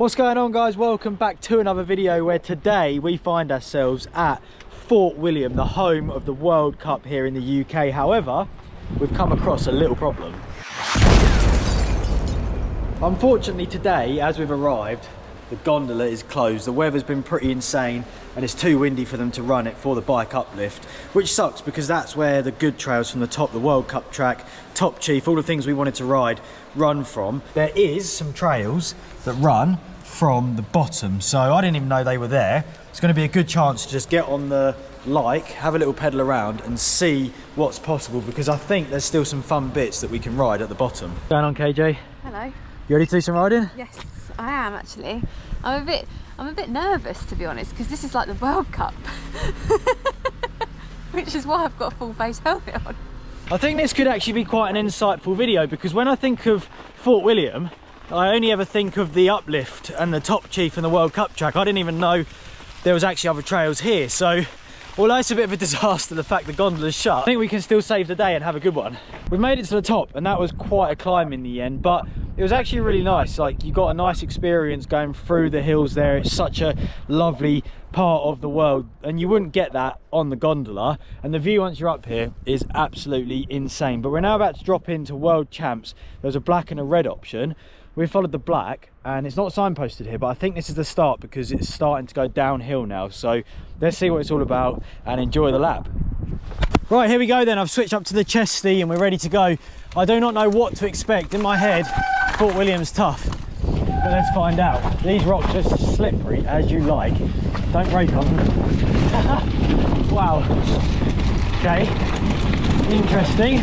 What's going on, guys? Welcome back to another video where today we find ourselves at Fort William, the home of the World Cup here in the UK. However, we've come across a little problem. Unfortunately today, as we've arrived, the gondola is closed. The weather's been pretty insane and it's too windy for them to run it for the bike uplift, which sucks because that's where the good trails from the top, the World Cup track, Top Chief, all the things we wanted to ride, run from. There is some trails that run from the bottom, so I didn't even know they were there. It's going to be a good chance to just get on the have a little pedal around and see what's possible, because I think there's still some fun bits that we can ride at the bottom. What's going on, KJ? Hello. You ready to do some riding? Yes, I am actually. I'm a bit nervous, to be honest, because this is like the World Cup, which is why I've got a full face helmet on. I think this could actually be quite an insightful video, because when I think of Fort William, I only ever think of the uplift and the Top Chief and the World Cup track. I didn't even know there was actually other trails here. So although it's a bit of a disaster, the fact the gondola's shut, I think we can still save the day and have a good one. We've made it to the top and that was quite a climb in the end, but it was actually really nice. Like, you got a nice experience going through the hills there. It's such a lovely part of the world and you wouldn't get that on the gondola, and the view once you're up here is absolutely insane. But we're now about to drop into World Champs. There's a black and a red option. We followed the black and it's not signposted here, but I think this is the start because it's starting to go downhill now. So let's see what it's all about and enjoy the lap. Right, here we go then. I've switched up to the chesty and we're ready to go. I do not know what to expect. In my head, Fort William's tough, but let's find out. These rocks are as slippery as you like. Don't break on them. Wow. Okay, interesting.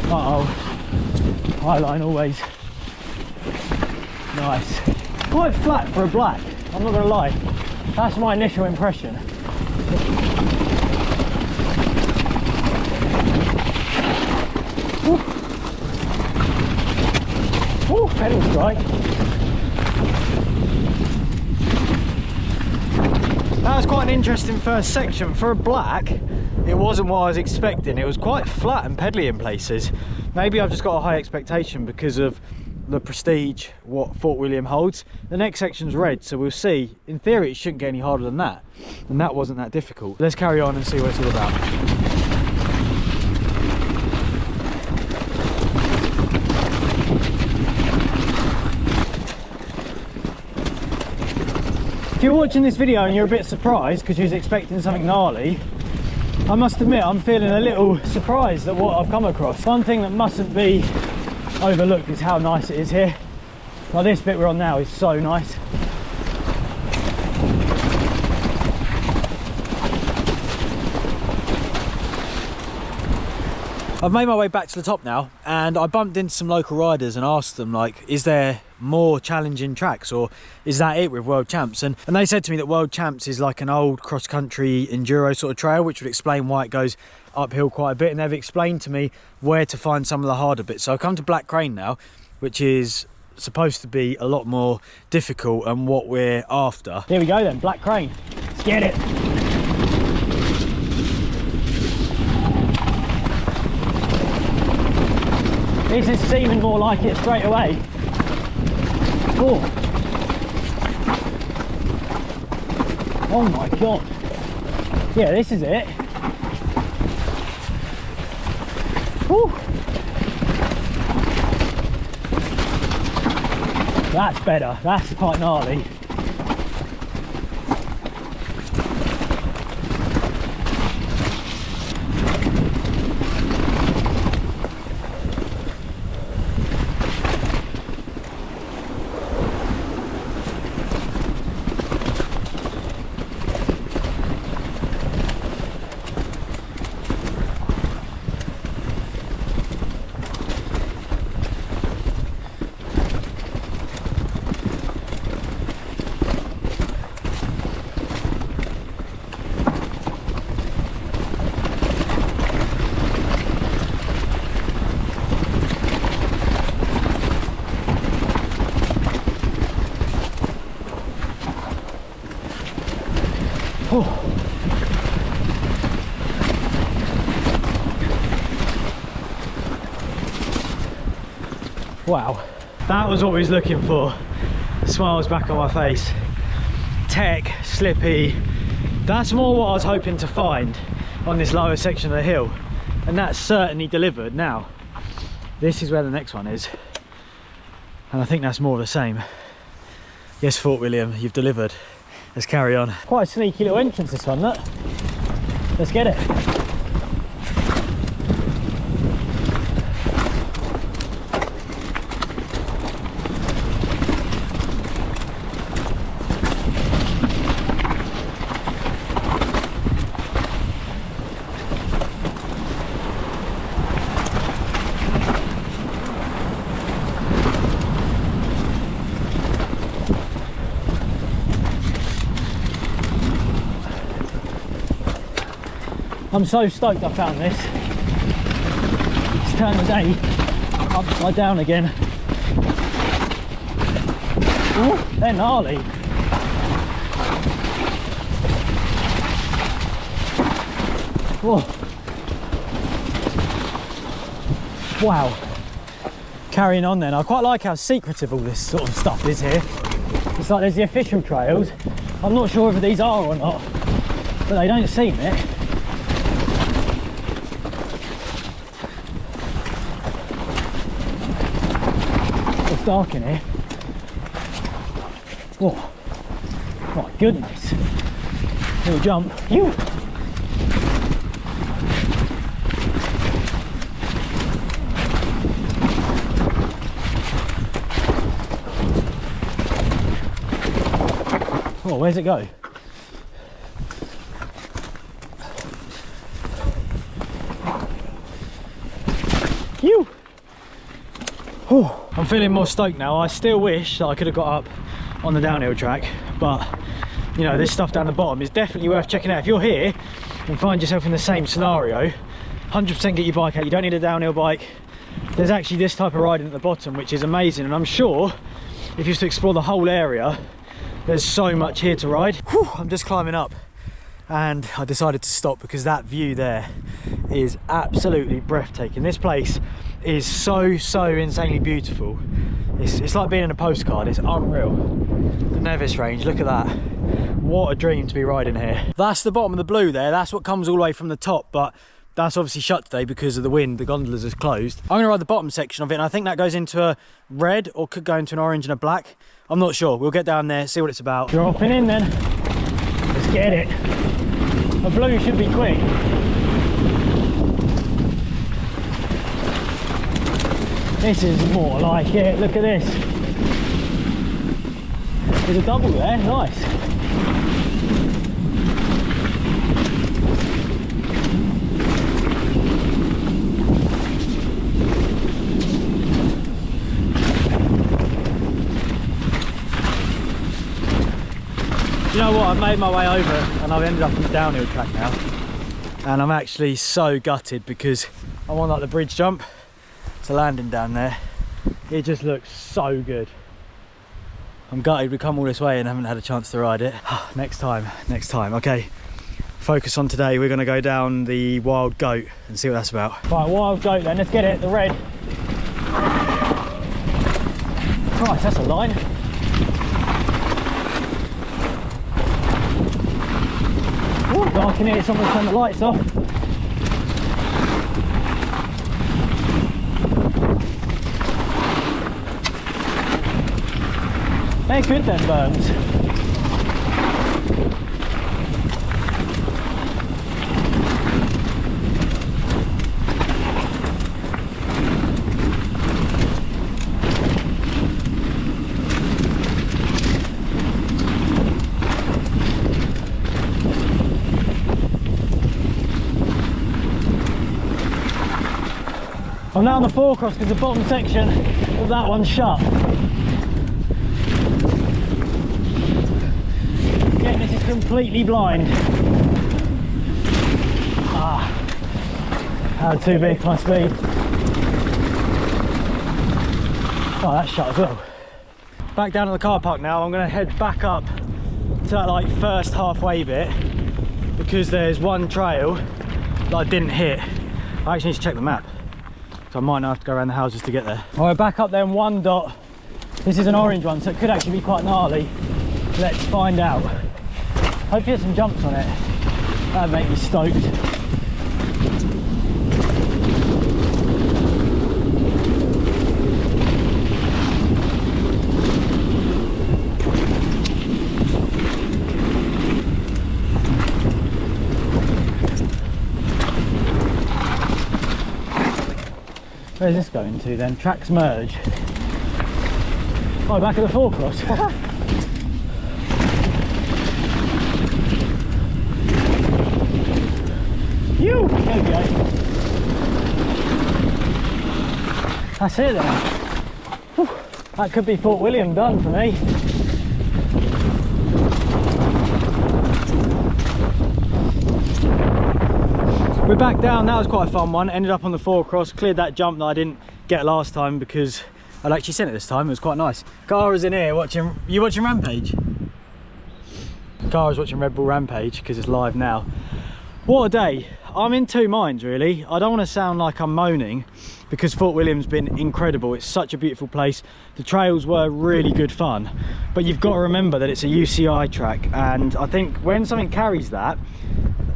Uh-oh. Highline always. Nice. Quite flat for a black, I'm not gonna lie. That's my initial impression. Ooh. Ooh, pedal strike. That was quite an interesting first section. For a black, it wasn't what I was expecting. It was quite flat and pedally in places. Maybe I've just got a high expectation because of the prestige what Fort William holds. The next section's red, so we'll see. In theory, it shouldn't get any harder than that, and that wasn't that difficult. Let's carry on and see what it's all about. If you're watching this video and you're a bit surprised because you're expecting something gnarly, I must admit I'm feeling a little surprised at what I've come across. One thing that mustn't be overlooked is how nice it is here. Like, this bit we're on now is so nice. I've made my way back to the top now and I bumped into some local riders and asked them, like, is there more challenging tracks or is that it with World Champs? And they said to me that World Champs is like an old cross-country enduro sort of trail, which would explain why it goes uphill quite a bit, and they've explained to me where to find some of the harder bits. So I've come to Black Crane now, which is supposed to be a lot more difficult and what we're after. Here we go then, Black Crane, let's get it. This is seeming more like it straight away. Oh. Oh my god. Yeah, this is it. Whew. That's better. That's quite gnarly. Wow. That was what we was looking for. Smiles back on my face. Tech, slippy. That's more what I was hoping to find on this lower section of the hill. And that's certainly delivered. Now, this is where the next one is. And I think that's more of the same. Yes, Fort William, you've delivered. Let's carry on. Quite a sneaky little entrance, this one, look. Let's get it. I'm so stoked I found this. It's turned the day upside down again. Ooh, they're gnarly. Whoa. Wow. Carrying on then, I quite like how secretive all this sort of stuff is here. It's like there's the official trails. I'm not sure whether these are or not, but they don't seem it. Dark in here. Oh my goodness. Little jump. Phew. Oh, where's it go? Phew. Oh. I'm feeling more stoked now. I still wish that I could have got up on the downhill track, but you know, this stuff down the bottom is definitely worth checking out. If you're here and find yourself in the same scenario, 100% get your bike out. You don't need a downhill bike. There's actually this type of riding at the bottom, which is amazing, and I'm sure if you was to explore the whole area, there's so much here to ride. Whew, I'm just climbing up and I decided to stop because that view there is absolutely breathtaking. This place is so insanely beautiful. It's like being in a postcard. It's unreal. The Nevis range, look at that. What a dream to be riding here. That's the bottom of the blue there. That's what comes all the way from the top, but that's obviously shut today because of the wind. The gondolas is closed. I'm gonna ride the bottom section of it, and I think that goes into a red or could go into an orange and a black. I'm not sure. We'll get down there, see what it's about. Dropping in then. Let's get it. The blue should be quick. This is more like it. Look at this. There's a double there. Nice. You know what, I've made my way over and I've ended up on the downhill track now, and I'm actually so gutted because I want like the bridge jump to landing down there. It just looks so good. I'm gutted we come all this way and haven't had a chance to ride it. Next time. Okay, focus on today. We're going to go down the Wild Goat and see what that's about. Right, Wild Goat then, let's get it, the red. Christ, that's a line. Ooh, dark in here, someone's turned the lights off. They're good then, berms. I'm now on the forecross because the bottom section of that one's shut. Again, this is completely blind. How too big my speed. Oh, that's shut as well. Back down at the car park now. I'm going to head back up to that like first halfway bit because there's one trail that I didn't hit. I actually need to check the map, so I might not have to go around the houses to get there. Alright, back up then, one dot This is an orange one, so it could actually be quite gnarly. Let's find out. Hope you get some jumps on it. That'd make me stoked. Where's this going to then? Tracks merge. Oh, back at the forecross. You! There we go. That's it then. Whew. That could be Fort William done for me. We're back down. That was quite a fun one. Ended up on the forecross, cleared that jump that I didn't get last time because I'd actually seen it this time. It was quite nice. Cara's in here watching. You watching Rampage? Cara's watching Red Bull Rampage because it's live now. What a day. I'm in two minds really. I don't want to sound like I'm moaning because Fort William's been incredible. It's such a beautiful place. The trails were really good fun, but you've got to remember that it's a UCI track, and I think when something carries that,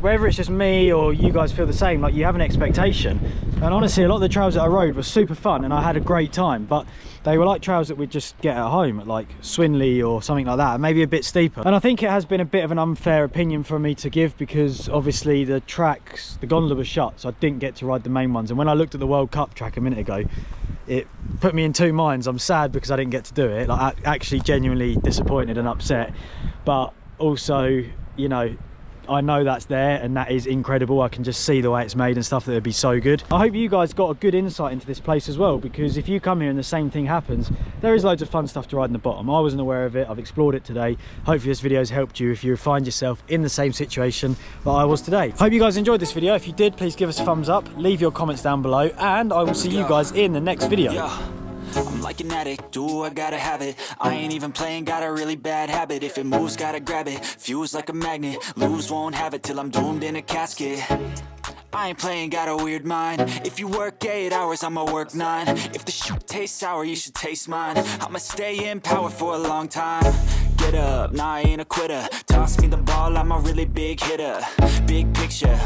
whether it's just me or you guys feel the same, like you have an expectation. And honestly, a lot of the trails that I rode were super fun and I had a great time, but they were like trails that we'd just get at home at like Swinley or something like that, maybe a bit steeper. And I think it has been a bit of an unfair opinion for me to give because obviously the tracks, the Gondola was shut, so I didn't get to ride the main ones. And when I looked at the World Cup track a minute ago, it put me in two minds. I'm sad because I didn't get to do it, like actually genuinely disappointed and upset, but also, you know, I know that's there and that is incredible. I can just see the way it's made and stuff, that it'd be so good. I hope you guys got a good insight into this place as well, because if you come here and the same thing happens, there is loads of fun stuff to ride in the bottom. I wasn't aware of it. I've explored it today. Hopefully this video has helped you if you find yourself in the same situation that I was today. Hope you guys enjoyed this video. If you did, please give us a thumbs up, leave your comments down below, and I will see you guys in the next video. I'm like an addict, do I gotta have it. I ain't even playing, got a really bad habit. If it moves, gotta grab it, fuse like a magnet. Lose, won't have it till I'm doomed in a casket. I ain't playing, got a weird mind. If you work 8 hours, I'ma work 9. If the shit tastes sour, you should taste mine. I'ma stay in power for a long time. Get up, nah, I ain't a quitter. Toss me the ball, I'm a really big hitter. Big picture